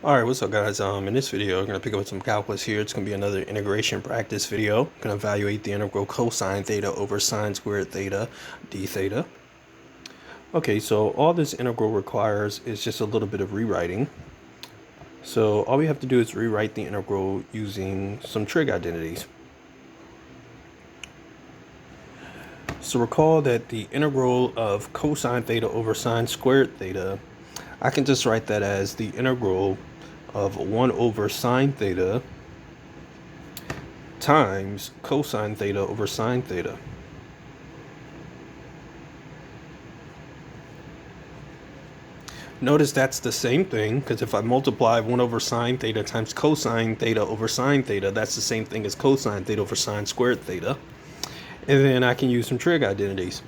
Alright, what's up guys? In this video, I'm going to pick up some calculus here. It's going to be another integration practice video. I'm going to evaluate the integral cosine theta over sine squared theta d theta. Okay, so all this integral requires is just a little bit of rewriting. So all we have to do is rewrite the integral using some trig identities. So recall that the integral of cosine theta over sine squared theta, I can just write that as the integral of 1 over sine theta times cosine theta over sine theta. Notice that's the same thing, because if I multiply 1 over sine theta times cosine theta over sine theta, that's the same thing as cosine theta over sine squared theta. And then I can use some trig identities.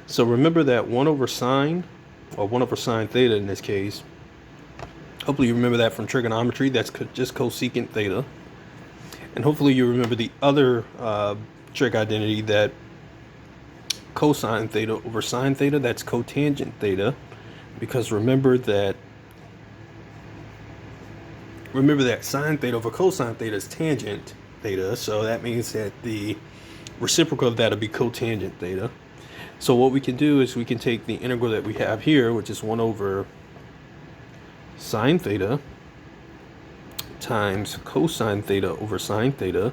So remember that 1 over sine, or 1 over sine theta in this case, hopefully you remember that from trigonometry. That's just cosecant theta. And hopefully you remember the other trig identity, that cosine theta over sine theta, that's cotangent theta. Because remember that sine theta over cosine theta is tangent theta. So that means that the reciprocal of that will be cotangent theta. So what we can do is we can take the integral that we have here, which is 1 over sine theta times cosine theta over sine theta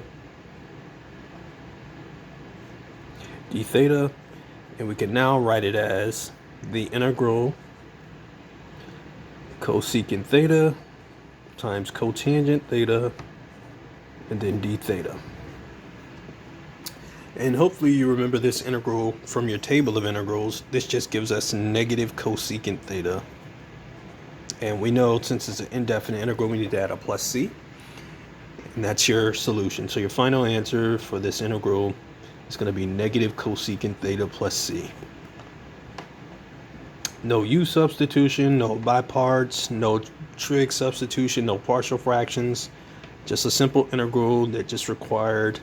d theta, and we can now write it as the integral cosecant theta times cotangent theta and then d theta. And hopefully you remember this integral from your table of integrals. This just gives us negative cosecant theta. And we know since it's an indefinite integral, we need to add a plus c. And that's your solution. So your final answer for this integral is going to be negative cosecant theta plus c. No u substitution, no by parts, no trig substitution, no partial fractions. Just a simple integral that just required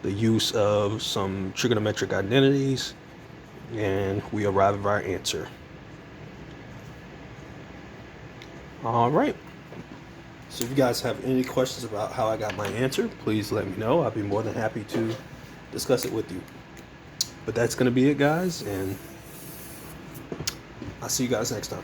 the use of some trigonometric identities, and we arrive at our answer. All right. So if you guys have any questions about how I got my answer, please let me know. I'll be more than happy to discuss it with you. But that's going to be it, guys, and I'll see you guys next time.